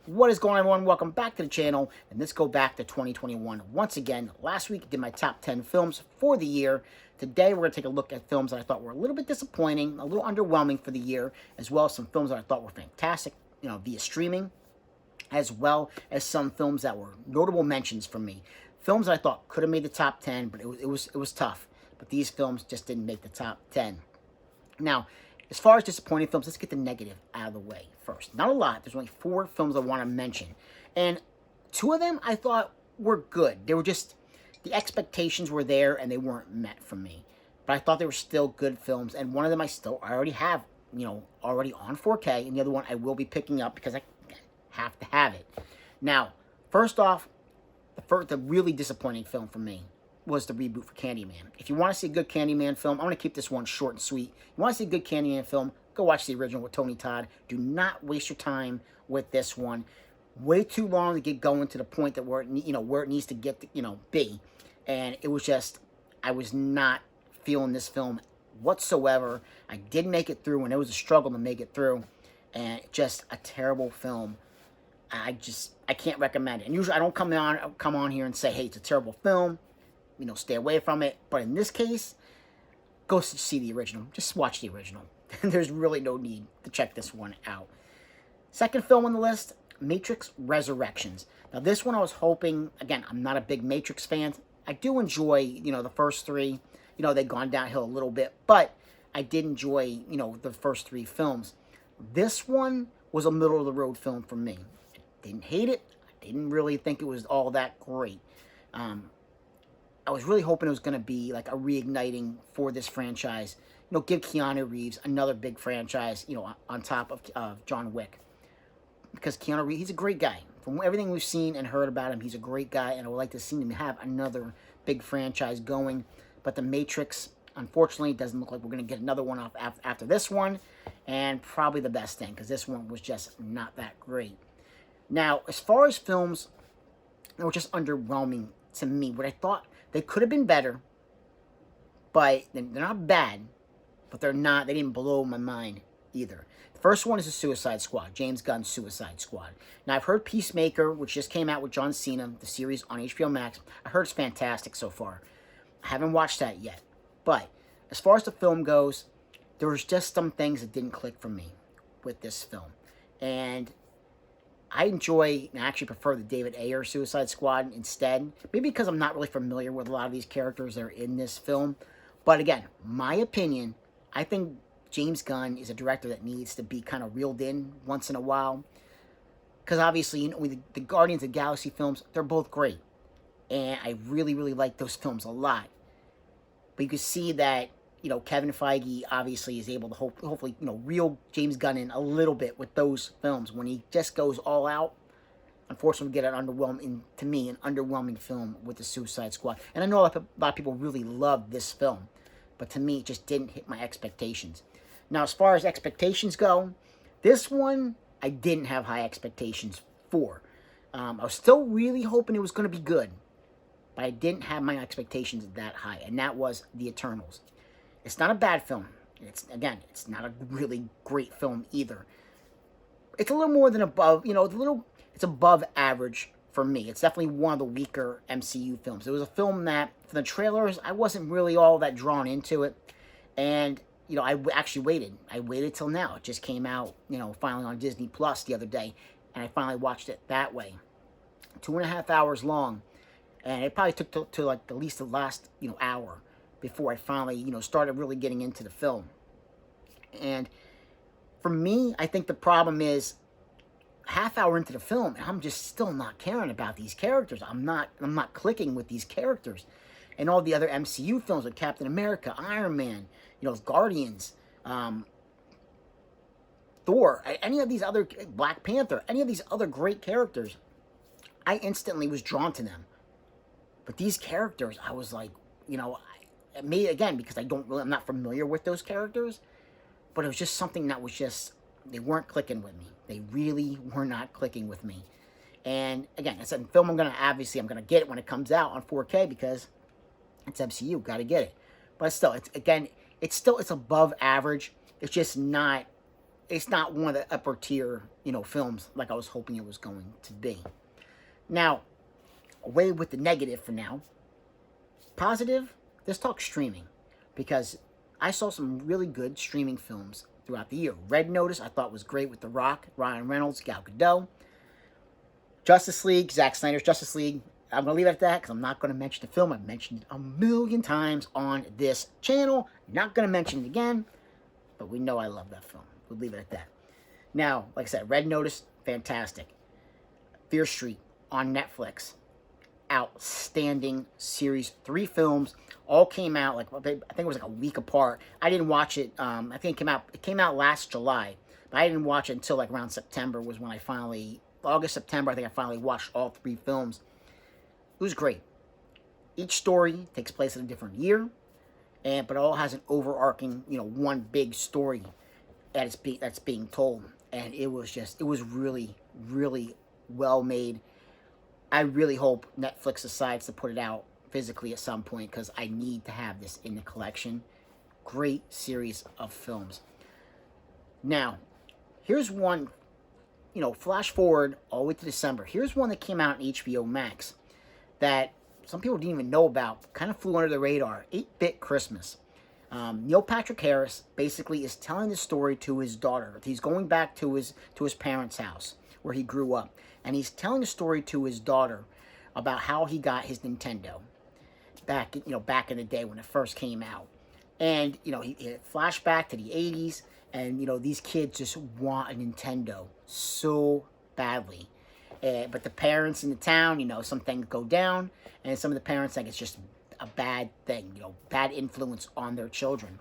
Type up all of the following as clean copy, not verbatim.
What is going on, everyone? Welcome back to the channel, and let's go back to 2021. Once again, last week I did my top 10 films for the year. Today we're going to take a look at films that I thought were a little bit disappointing, a little underwhelming for the year, as well as some films that I thought were fantastic, via streaming, as well as some films that were notable mentions for me. Films that I thought could have made the top 10, but it was tough. But these films just didn't make the top 10. Now, as far as disappointing films, let's get the negative out of the way first. Not a lot. There's only 4 films I want to mention. And 2 of them I thought were good. They were just, the expectations were there and they weren't met for me. But I thought they were still good films. And one of them I already have, already on 4K. And the other one I will be picking up because I have to have it. Now, first off, the really disappointing film for me was the reboot for Candyman. If you want to see a good Candyman film, I'm going to keep this one short and sweet. You want to see a good Candyman film, go watch the original with Tony Todd. Do not waste your time with this one. Way too long to get going to the point that where it needs to get to, be. And it was just, I was not feeling this film whatsoever. I did make it through, and it was a struggle to make it through. And just a terrible film. I can't recommend it. And usually I don't come on here and say, hey, it's a terrible film. Stay away from it. But in this case, go see the original. Just watch the original. There's really no need to check this one out. Second film on the list, Matrix Resurrections. Now, this one I was hoping, again, I'm not a big Matrix fan. I do enjoy, the first 3. They've gone downhill a little bit. But I did enjoy, the first 3 films. This one was a middle-of-the-road film for me. I didn't hate it. I didn't really think it was all that great. I was really hoping it was going to be like a reigniting for this franchise. Give Keanu Reeves another big franchise, on top of John Wick. Because Keanu Reeves, he's a great guy. From everything we've seen and heard about him, he's a great guy, and I would like to see him have another big franchise going. But The Matrix, unfortunately, doesn't look like we're going to get another one off after this one, and probably the best thing, because this one was just not that great. Now, as far as films that were just underwhelming to me, what I thought they could have been better, but they're not bad, but they didn't blow my mind either. The first one is the Suicide Squad, James Gunn's Suicide Squad. Now, I've heard Peacemaker, which just came out with John Cena, the series on HBO Max. I heard it's fantastic so far. I haven't watched that yet. But as far as the film goes, there was just some things that didn't click for me with this film. And I actually prefer the David Ayer Suicide Squad instead. Maybe because I'm not really familiar with a lot of these characters that are in this film. But again, my opinion, I think James Gunn is a director that needs to be kind of reeled in once in a while. Because obviously, the Guardians of the Galaxy films, they're both great. And I really, really like those films a lot. But you can see that, Kevin Feige obviously is able to hopefully, reel James Gunn in a little bit with those films. When he just goes all out, unfortunately, we get an underwhelming film with the Suicide Squad. And I know a lot of people really love this film, but to me, it just didn't hit my expectations. Now, as far as expectations go, this one, I didn't have high expectations for. I was still really hoping it was going to be good, but I didn't have my expectations that high, and that was The Eternals. It's not a bad film. It's not a really great film either. It's a little more than above, it's above average for me. It's definitely one of the weaker MCU films. It was a film that, for the trailers, I wasn't really all that drawn into it. And, I actually waited. I waited till now. It just came out, finally on Disney Plus the other day. And I finally watched it that way. 2.5 hours long. And it probably took to like at least the last, hour before I finally, started really getting into the film. And for me, I think the problem is half hour into the film, and I'm just still not caring about these characters. I'm not clicking with these characters. And all the other MCU films like Captain America, Iron Man, Guardians, Thor, any of these other, Black Panther, any of these other great characters, I instantly was drawn to them. But these characters, I was like, maybe again, because I'm not familiar with those characters, but it was just something that was just, they weren't clicking with me. They really were not clicking with me. And again, it's a film I'm going to get it when it comes out on 4K because it's MCU, got to get it. But still, it's above average. It's just not it's not one of the upper tier, films like I was hoping it was going to be. Now, away with the negative for now. Positive, let's talk streaming, because I saw some really good streaming films throughout the year. Red Notice, I thought was great with The Rock, Ryan Reynolds, Gal Gadot. Justice League, Zack Snyder's Justice League. I'm going to leave it at that because I'm not going to mention the film. I've mentioned it a million times on this channel. Not going to mention it again, but we know I love that film. We'll leave it at that. Now, like I said, Red Notice, fantastic. Fear Street on Netflix, outstanding series. 3 films, all came out like, I think it was like a week apart. I didn't watch it. I think it came out last July, but I didn't watch it until like around September was when I finally, August, September, I think I finally watched all 3 films. It was great. Each story takes place in a different year, but it all has an overarching, one big story that's being told. And it was really, really well made. I really hope Netflix decides to put it out physically at some point, because I need to have this in the collection. Great series of films. Now, here's one, flash forward all the way to December. Here's one that came out on HBO Max that some people didn't even know about, kind of flew under the radar. 8-Bit Christmas. Neil Patrick Harris basically is telling the story to his daughter. He's going back to his parents' house where he grew up, and he's telling a story to his daughter about how he got his Nintendo back in the day when it first came out. And he flashback to the 80s, and these kids just want a Nintendo so badly. But the parents in the town, some things go down, and some of the parents think it's just a bad thing, bad influence on their children.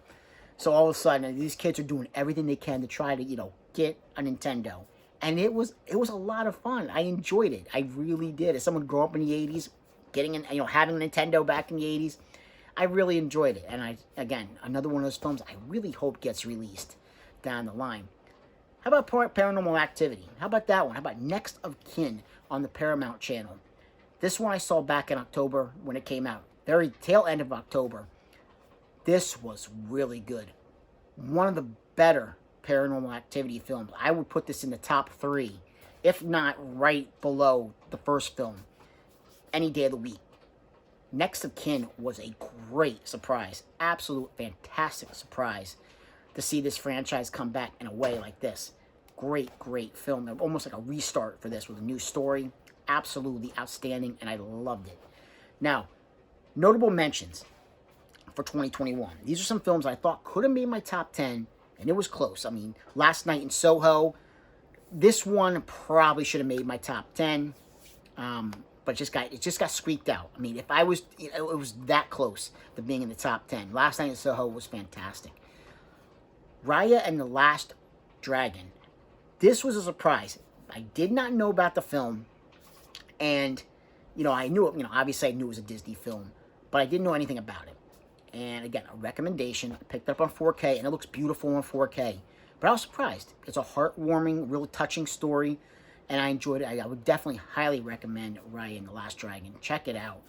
So all of a sudden, these kids are doing everything they can to try to, get a Nintendo. And it was a lot of fun. I enjoyed it. I really did. As someone who grew up in the 80s, having a Nintendo back in the 80s, I really enjoyed it. And again, another one of those films I really hope gets released down the line. How about Paranormal Activity? How about that one? How about Next of Kin on the Paramount channel? This one I saw back in October when it came out. Very tail end of October. This was really good. One of the better Paranormal Activity films. I would put this in the top 3, if not right below the first film, any day of the week. Next of Kin was a great surprise. Absolute fantastic surprise to see this franchise come back in a way like this. Great, great film. Almost like a restart for this with a new story. Absolutely outstanding, and I loved it. Now, notable mentions for 2021. These are some films I thought could have made my top 10, and it was close. I mean, Last Night in Soho. This one probably should have made my top 10, but it just got squeaked out. I mean, if I was, it was that close to being in the top 10. Last Night in Soho was fantastic. Raya and the Last Dragon. This was a surprise. I did not know about the film, and I knew it. Obviously I knew it was a Disney film, but I didn't know anything about it. And again, a recommendation. I picked it up on 4K, and it looks beautiful on 4K. But I was surprised. It's a heartwarming, really touching story, and I enjoyed it. I would definitely highly recommend Raya and the Last Dragon. Check it out.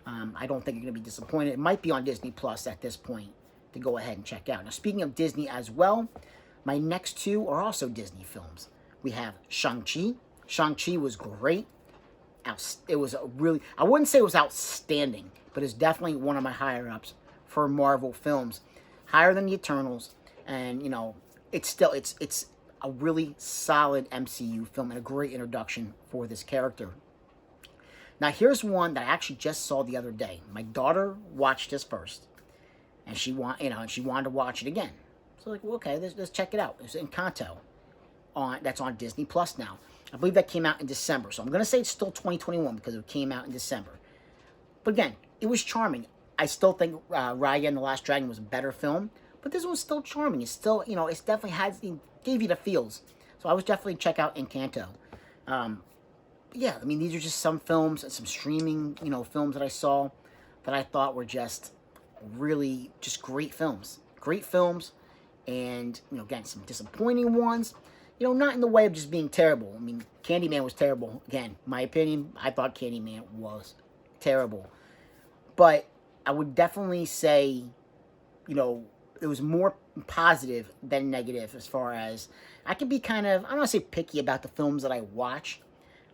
I don't think you're going to be disappointed. It might be on Disney Plus at this point to go ahead and check out. Now, speaking of Disney as well, my next 2 are also Disney films. We have Shang-Chi. Shang-Chi was great. It was I wouldn't say it was outstanding, but it's definitely one of my higher ups for Marvel films. Higher than the Eternals, and it's a really solid MCU film and a great introduction for this character. Now here's one that I actually just saw the other day. My daughter watched this first, and she wanted to watch it again. So like, well, okay, let's check it out. It's Encanto, that's on Disney Plus now. I believe that came out in December, so I'm gonna say it's still 2021 because it came out in December. But again, it was charming. I still think Raya and the Last Dragon was a better film, but this one's still charming. It's still, it's definitely gave you the feels. So I was definitely check out Encanto. Yeah, I mean, these are just some films and some streaming, films that I saw that I thought were just really just great films. Great films, and, again, some disappointing ones. Not in the way of just being terrible. I mean, Candyman was terrible. Again, my opinion, I thought Candyman was terrible. But I would definitely say, it was more positive than negative as far as I can be kind of, I don't want to say picky about the films that I watch,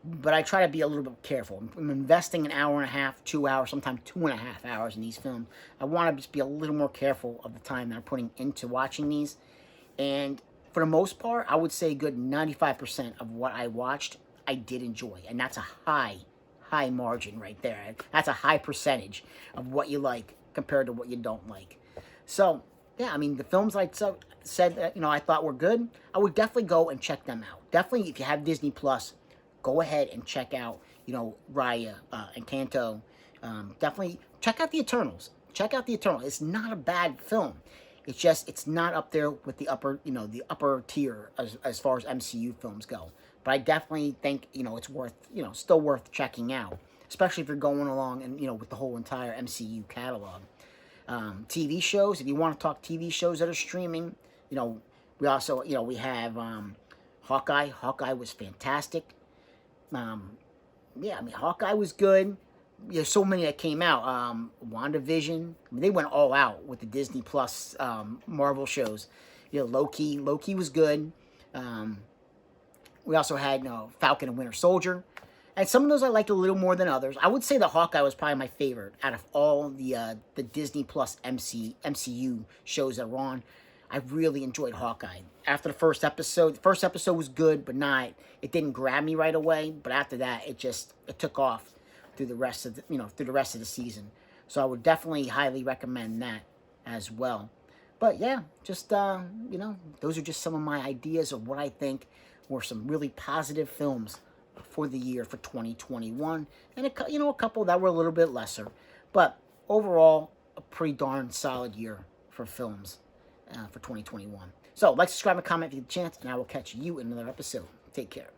but I try to be a little bit careful. I'm investing an hour and a half, 2 hours, sometimes 2.5 hours in these films. I want to just be a little more careful of the time that I'm putting into watching these. And for the most part, I would say a good 95% of what I watched, I did enjoy. And that's a high margin right there. That's a high percentage of what you like compared to what you don't like. So, yeah, I mean, the films I said that, I thought were good, I would definitely go and check them out. Definitely, if you have Disney Plus, go ahead and check out, Raya, Encanto. Definitely check out The Eternals. Check out The Eternals. It's not a bad film. It's just, it's not up there with the upper, the upper tier as far as MCU films go. But I definitely think, it's worth, still worth checking out. Especially if you're going along and, with the whole entire MCU catalog. TV shows, if you want to talk TV shows that are streaming, we also, we have Hawkeye. Hawkeye was fantastic. Yeah, I mean, Hawkeye was good. There's so many that came out. WandaVision. I mean, they went all out with the Disney Plus Marvel shows. Loki. Loki was good. We also had Falcon and Winter Soldier. And some of those I liked a little more than others. I would say the Hawkeye was probably my favorite out of all the Disney Plus MCU shows that were on. I really enjoyed Hawkeye. After the first episode was good, but it didn't grab me right away. But after that, it took off through the rest of the season. So I would definitely highly recommend that as well. But yeah, just those are just some of my ideas of what I think were some really positive films for the year for 2021, and a couple that were a little bit lesser, but overall a pretty darn solid year for films for 2021. So like, subscribe, and comment if you get a chance, and I will catch you in another episode. Take care.